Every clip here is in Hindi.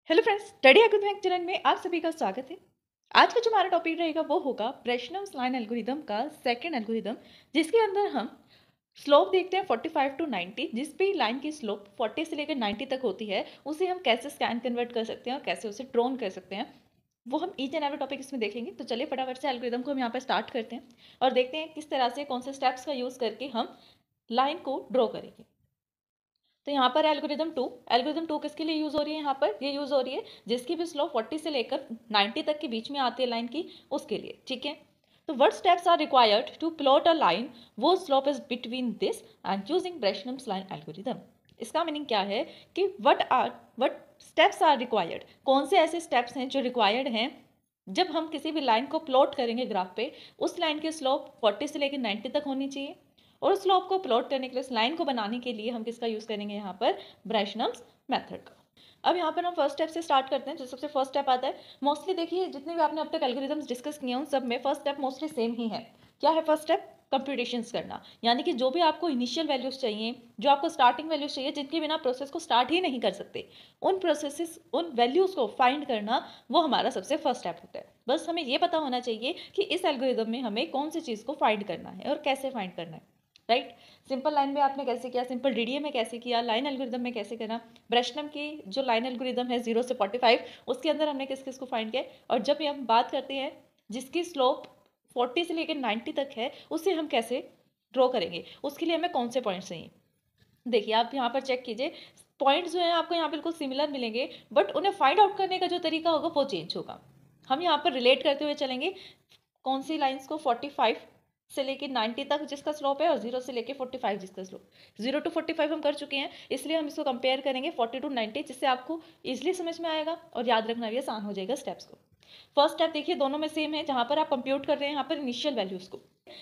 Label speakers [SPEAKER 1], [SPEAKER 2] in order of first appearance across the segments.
[SPEAKER 1] Hello friends, study algorithm channel में आप सभी का स्वागत है। आज का जो हमारा टॉपिक रहेगा वो होगा ब्रेशनम्स लाइन एल्गोरिथम का सेकंड एल्गोरिथम, जिसके अंदर हम स्लोप देखते हैं 45 टू 90। जिस भी लाइन की स्लोप 40 से लेकर 90 तक होती है उसे हम कैसे स्कैन कन्वर्ट कर सकते हैं और कैसे उसे ड्रोन कर सकते हैं, वो हम ईच एंड एवरी टॉपिक इसमें देखेंगे। तो चलिए फटाफट से एल्गोरिथम को हम यहाँ पर स्टार्ट करते हैं और देखते हैं किस तरह से कौन से स्टेप्स का यूज़ करके हम लाइन को ड्रॉ करेंगे। तो यहाँ पर एल्गोरिथम टू किसके लिए यूज़ हो रही है? यहाँ पर ये यूज़ हो रही है जिसकी भी स्लोप 40 से लेकर 90 तक के बीच में आती है लाइन की, उसके लिए। ठीक है, तो what steps are required to plot a line वो slope is between this and using Bresenham's line algorithm. इसका मीनिंग क्या है कि व्हाट स्टेप्स आर रिक्वायर्ड, कौन से ऐसे स्टेप्स हैं जो रिक्वायर्ड हैं जब हम किसी भी लाइन को प्लॉट करेंगे ग्राफ पे। उस लाइन की स्लोप 40 से लेकर 90 तक होनी चाहिए और स्लोप को प्लॉट करने के लिए, इस लाइन को बनाने के लिए हम किसका यूज़ करेंगे? यहाँ पर ब्रेशनम्स मेथड का। अब यहाँ पर हम फर्स्ट स्टेप से स्टार्ट करते हैं। जो सबसे फर्स्ट स्टेप आता है, मोस्टली देखिए जितने भी आपने अब तक एल्गोरिथम्स डिस्कस किए हैं उन सब में फर्स्ट स्टेप मोस्टली सेम ही है। क्या है फर्स्ट स्टेप? कंप्यूटेशंस करना। यानी कि जो भी आपको इनिशियल वैल्यूज चाहिए, जो आपको स्टार्टिंग वैल्यूज चाहिए, जिनके बिना प्रोसेस को स्टार्ट ही नहीं कर सकते, उन वैल्यूज को फाइंड करना, वो हमारा सबसे फर्स्ट स्टेप होता है। बस हमें ये पता होना चाहिए कि इस एल्गोरिथम में हमें कौन सी चीज़ को फाइंड करना है और कैसे फाइंड करना है। राइट, सिंपल लाइन में आपने कैसे किया, सिंपल डीडीए में कैसे किया, लाइन एल्गोरिथम में कैसे करना, ब्रेशनम की जो लाइन एल्गोरिथम है 0 से 45, उसके अंदर हमने किस किस को फाइंड किया। और जब हम बात करते हैं जिसकी स्लोप 40 से लेकर 90 तक है, उसे हम कैसे ड्रॉ करेंगे, उसके लिए हमें कौन से पॉइंट्स चाहिए। देखिए आप यहाँ पर चेक कीजिए, पॉइंट्स जो हैं आपको यहाँ बिल्कुल सिमिलर मिलेंगे, बट उन्हें फाइंड आउट करने का जो तरीका होगा वो चेंज होगा। हम यहाँ पर रिलेट करते हुए चलेंगे कौन सी लाइंस को, 45 से लेके 90 तक जिसका स्लोप है और 0 से लेके 45 जिसका स्लोप। 0 टू 45 हम कर चुके हैं, इसलिए हम इसको कंपेयर करेंगे 40 टू 90, जिससे आपको इजीली समझ में आएगा और याद रखना भी आसान हो जाएगा स्टेप्स को। फर्स्ट स्टेप देखिए दोनों में सेम है, जहाँ पर आप कंप्यूट कर रहे हैं यहाँ पर इनिशियल वैल्यूज़ को।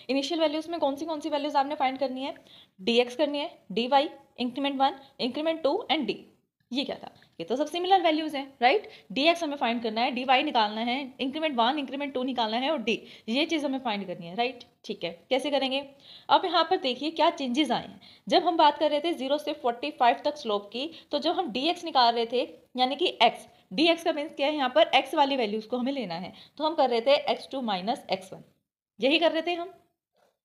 [SPEAKER 1] इनिशियल वैल्यूज़ में कौन सी वैल्यूज़ आपने फाइंड करनी है? dx करनी है, dy, increment 1, increment 2 and d। ये क्या था? ये तो सब सिमिलर वैल्यूज हैं, राइट। dx हमें फाइंड करना है, dy निकालना है, इंक्रीमेंट 1 इंक्रीमेंट 2 निकालना है और d, ये चीज़ हमें फाइंड करनी है, राइट। ठीक है, कैसे करेंगे? अब यहाँ पर देखिए क्या चेंजेस आए हैं। जब हम बात कर रहे थे 0 से 45 तक स्लोप की, तो जब हम dx निकाल रहे थे, यानी कि x, dx का मीन्स क्या है? यहाँ पर x वाली वैल्यूज को हमें लेना है, तो हम कर रहे थे x2 माइनस x1, यही कर रहे थे हम।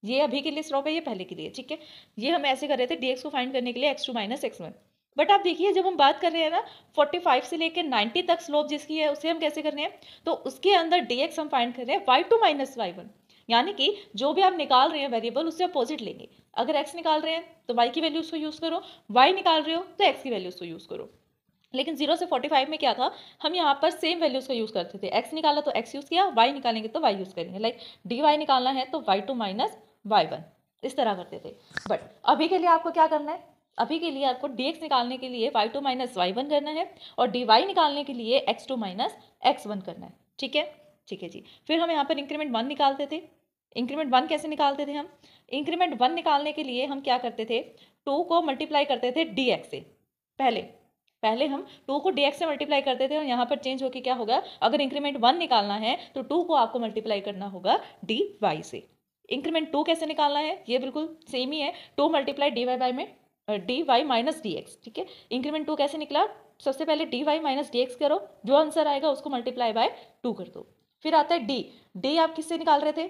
[SPEAKER 1] ये अभी के लिए स्लोप है, ये पहले के लिए, ठीक है। ये हम ऐसे कर रहे थे dx को फाइंड करने के लिए x2 माइनस x1। बट आप देखिए जब हम बात कर रहे हैं ना 45 से लेकर 90 तक स्लोप जिसकी है, उसे हम कैसे कर रहे हैं? तो उसके अंदर dx हम फाइंड कर रहे हैं y2 माइनस y1, यानी कि जो भी आप निकाल रहे हैं वेरिएबल उससे अपोजिट लेंगे। अगर x निकाल रहे हैं तो y की वैल्यूज को यूज़ करो, y निकाल रहे हो तो x की वैल्यूज को यूज़ करो। लेकिन 0 से 45 में क्या था? हम यहाँ पर सेम वैल्यूज का यूज़ करते थे, x निकाला तो x यूज़ किया, y निकालेंगे तो y यूज़ करेंगे। लाइक dy निकालना है तो y2 माइनस y1, इस तरह करते थे। बट अभी के लिए आपको क्या करना है? अभी के लिए आपको dx निकालने के लिए y2 माइनस y1 करना है और dy निकालने के लिए x2 माइनस x1 करना है। ठीक है, ठीक है जी। फिर हम यहाँ पर इंक्रीमेंट 1 निकालते थे। इंक्रीमेंट 1 कैसे निकालते थे हम? इंक्रीमेंट 1 निकालने के लिए हम क्या करते थे? 2 को मल्टीप्लाई करते थे dx से। पहले हम 2 को dx से मल्टीप्लाई करते थे और यहाँ पर चेंज होके क्या होगा? अगर इंक्रीमेंट 1 निकालना है तो 2 को आपको मल्टीप्लाई करना होगा dy से। इंक्रीमेंट 2 कैसे निकालना है? ये बिल्कुल सेम ही है, 2 मल्टीप्लाई dy बाई में dy माइनस dx। ठीक है, इंक्रीमेंट 2 कैसे निकला? सबसे पहले dy माइनस dx करो, जो आंसर आएगा उसको मल्टीप्लाई बाय 2 कर दो। फिर आता है d आप किससे निकाल रहे थे?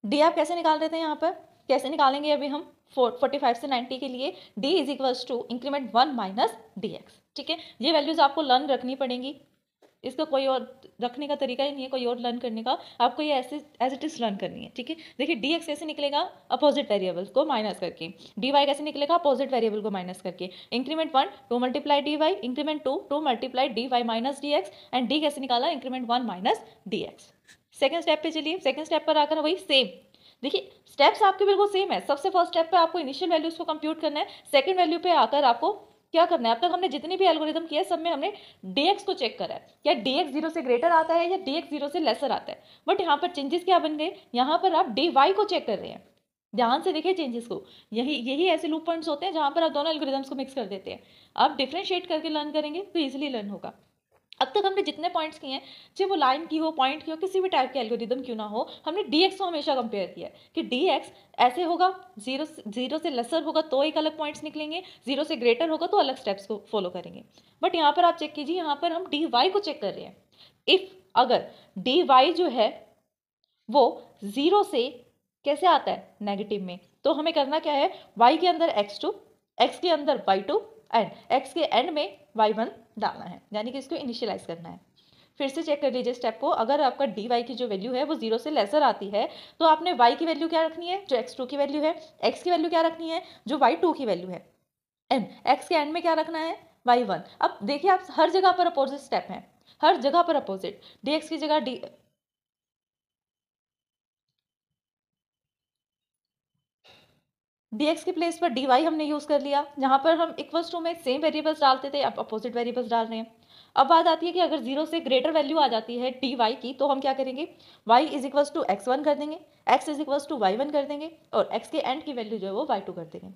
[SPEAKER 1] d आप कैसे निकाल रहे थे? यहाँ पर कैसे निकालेंगे अभी हम? 45 से 90 के लिए d is equals to increment 1 minus dx। ठीक है, ये वैल्यूज आपको लर्न रखनी पड़ेंगी, इसका कोई और रखने का तरीका ही नहीं है, कोई और लर्न करने का। आपको ये ऐसे एज इट इज लर्न करनी है। ठीक है, देखिए dx कैसे निकलेगा? अपोजिट वेरिएबल को माइनस करके। dy कैसे निकलेगा? अपोजिट वेरिएबल को माइनस करके। Increment 1 2 multiply dy, increment 2 2 multiply dy minus dx and d कैसे निकाला? Increment 1 minus dx। Second step पे चलिए, सेकेंड स्टेप पर आकर वही सेम। देखिए स्टेप्स आपके बिल्कुल सेम है। सबसे फर्स्ट स्टेप पे आपको इनिशियल वैल्यूज को कंप्यूट करना है, सेकंड वैल्यू पे आकर आपको क्या करना है? अब तक हमने जितनी भी एल्गोरिथम किया है सब में हमने dx को चेक करा है, क्या dx 0 से ग्रेटर आता है या dx 0 से लेसर आता है। बट यहाँ पर चेंजेस क्या बन गए? यहाँ पर आप dy को चेक कर रहे हैं। ध्यान से देखिए चेंजेस को, यही ऐसे लूप पॉइंट्स होते हैं जहाँ पर आप दोनों एल्गोरिथम्स को मिक्स कर देते हैं। आप डिफ्रेंशिएट करके लर्न करेंगे तो ईजिली लर्न होगा। अब तक हमने जितने पॉइंट्स किए हैं, चाहे वो लाइन की हो, पॉइंट की हो, किसी भी टाइप के एल्गोरिदम क्यों ना हो, हमने dx को हमेशा कंपेयर किया है कि dx ऐसे होगा, जीरो से लेसर होगा तो एक अलग पॉइंट्स निकलेंगे, जीरो से ग्रेटर होगा तो अलग स्टेप्स को फॉलो करेंगे। बट यहाँ पर आप चेक कीजिए, यहाँ पर हम dy को चेक कर रहे हैं। इफ अगर dy जो है वो जीरो से कैसे आता है, नेगेटिव में, तो हमें करना क्या है, y के अंदर x2, x के अंदर y2 एंड x के एंड में y1 डालना है, यानी कि इसको इनिशियलाइज करना है। फिर से चेक कर लीजिए स्टेप को, अगर आपका dy की जो वैल्यू है वो जीरो से लेसर आती है तो आपने y की वैल्यू क्या रखनी है, जो x2 की वैल्यू है, x की वैल्यू क्या रखनी है, जो y2 की वैल्यू है, एंड x के एंड में क्या रखना है, y1। अब देखिए आप हर जगह पर अपोजिट स्टेप है, हर जगह पर अपोजिट, dx की जगह dx की प्लेस पर dy हमने यूज कर लिया, जहां पर हम इक्वल्स टू में सेम वेरिएबल्स डालते थे, अब अपोजिट वेरिएबल्स डाल रहे हैं। अब बात आती है कि अगर जीरो से ग्रेटर वैल्यू आ जाती है dy की, तो हम क्या करेंगे, y is equals to x1 कर देंगे, x is equals to y1 कर देंगे, और x के एंड की वैल्यू जो है वो y2 कर देंगे।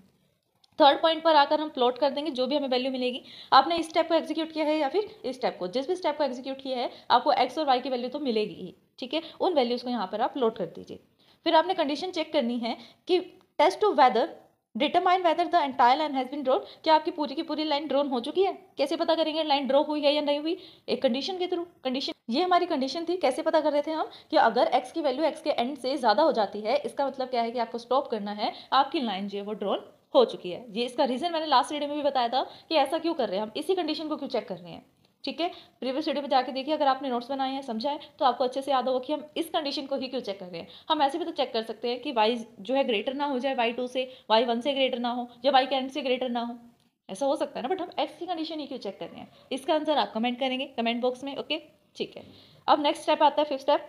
[SPEAKER 1] थर्ड पॉइंट पर आकर हम प्लॉट कर देंगे जो भी हमें वैल्यू मिलेगी। आपने इस स्टेप को एग्जीक्यूट किया है या फिर इस स्टेप को, जिस भी स्टेप को एग्जीक्यूट किया है आपको x और y की वैल्यू तो मिलेगी ही, ठीक है, उन वैल्यूज को यहाँ पर आप प्लॉट कर दीजिए। फिर आपने कंडीशन चेक करनी है कि test to whether determine whether the entire line has been drawn, क्या आपकी पूरी की पूरी लाइन ड्रॉन हो चुकी है। कैसे पता करेंगे लाइन ड्रॉ हुई है या नहीं हुई, एक कंडीशन के थ्रू। कंडीशन, ये हमारी कंडीशन थी, कैसे पता कर रहे थे हम कि अगर x की वैल्यू x के एंड से ज़्यादा हो जाती है, इसका मतलब क्या है कि आपको स्टॉप करना है, आपकी लाइन जो है वो ड्रॉन हो चुकी है। ये इसका रीज़न मैंने लास्ट वीडियो में भी बताया था कि ऐसा क्यों कर रहे हैं हम, इसी कंडीशन को क्यों चेक कर रहे हैं, ठीक है। प्रीवियस वीडियो में जाके देखिए, अगर आपने नोट्स बनाए हैं, समझा है, तो आपको अच्छे से याद होगा कि हम इस कंडीशन को ही क्यों चेक कर रहे हैं। हम ऐसे भी तो चेक कर सकते हैं कि y जो है ग्रेटर ना हो जाए y2 से, y1 से ग्रेटर ना हो, या y के एंड से ग्रेटर ना हो, ऐसा हो सकता है ना, बट हम x की कंडीशन ही क्यों चेक कर रहे हैं। इसका आंसर आप कमेंट करेंगे कमेंट बॉक्स में, ओके, ठीक है। अब नेक्स्ट स्टेप आता है, फिफ्थ स्टेप।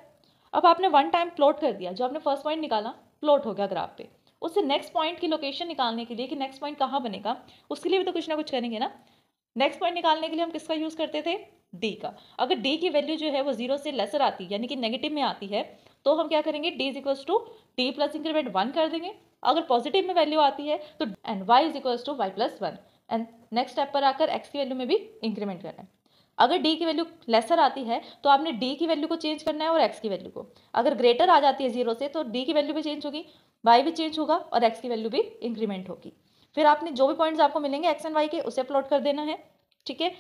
[SPEAKER 1] अब आपने वन टाइम प्लॉट कर दिया, जो आपने फर्स्ट पॉइंट निकाला प्लॉट हो गया ग्राफ पे, उससे नेक्स्ट पॉइंट की लोकेशन निकालने के लिए कि नेक्स्ट पॉइंट कहाँ बनेगा, उसके लिए भी तो कुछ ना कुछ करेंगे ना। नेक्स्ट पॉइंट निकालने के लिए हम किसका यूज़ करते थे, डी का। अगर डी की वैल्यू जो है वो जीरो से लेसर आती है, यानी कि नेगेटिव में आती है, तो हम क्या करेंगे, D is equals to D plus increment 1 कर देंगे। अगर पॉजिटिव में वैल्यू आती है तो and Y is equals to Y plus 1, and next step पर आकर एक्स की वैल्यू में भी इंक्रीमेंट करना है। अगर डी की वैल्यू लेसर आती है तो आपने डी की वैल्यू को चेंज करना है और एक्स की वैल्यू को। अगर ग्रेटर आ जाती है जीरो से तो डी की वैल्यू भी चेंज होगी, वाई भी चेंज होगा और एक्स की वैल्यू भी इंक्रीमेंट होगी। फिर आपने जो भी पॉइंट्स आपको मिलेंगे एक्स एंड वाई के, उसे प्लॉट कर देना है, ठीक है,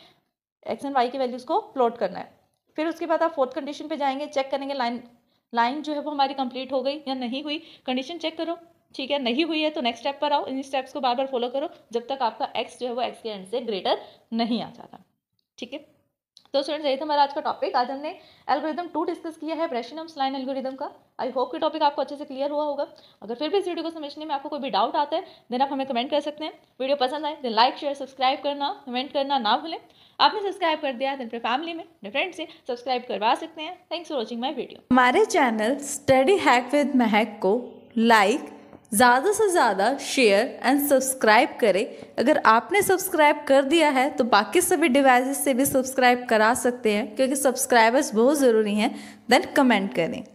[SPEAKER 1] एक्स एंड वाई की वैल्यूज़ को प्लॉट करना है। फिर उसके बाद आप फोर्थ कंडीशन पे जाएंगे, चेक करेंगे लाइन जो है वो हमारी कंप्लीट हो गई या नहीं हुई, कंडीशन चेक करो, ठीक है, नहीं हुई है तो नेक्स्ट स्टेप पर आओ, इन स्टेप्स को बार बार फॉलो करो जब तक आपका एक्स जो है वो एक्स के एंड से ग्रेटर नहीं आ जाता, ठीक है। तो स्टूडेंट्स, यही था हमारा आज का टॉपिक। आज हमने एल्गोरिदम 2 डिस्कस किया है, ब्रेशनम-स्लाइन एल्गोरिदम का। आई होप कि टॉपिक आपको अच्छे से क्लियर हुआ होगा। अगर फिर भी इस वीडियो को समझने में आपको कोई भी डाउट आता है देन आप हमें कमेंट कर सकते हैं। वीडियो पसंद आए देन लाइक शेयर सब्सक्राइब करना कमेंट करना ना भूलें। आपने सब्सक्राइब कर दिया है देन अपने फैमिली में अपने फ्रेंड से सब्सक्राइब करवा सकते हैं। Thanks for watching my video.
[SPEAKER 2] हमारे चैनल स्टडी हैक विद महक को लाइक, ज़्यादा से ज़्यादा शेयर एंड सब्सक्राइब करें। अगर आपने सब्सक्राइब कर दिया है तो बाकी सभी डिवाइसेस से भी सब्सक्राइब करा सकते हैं, क्योंकि सब्सक्राइबर्स बहुत ज़रूरी हैं। देन कमेंट करें।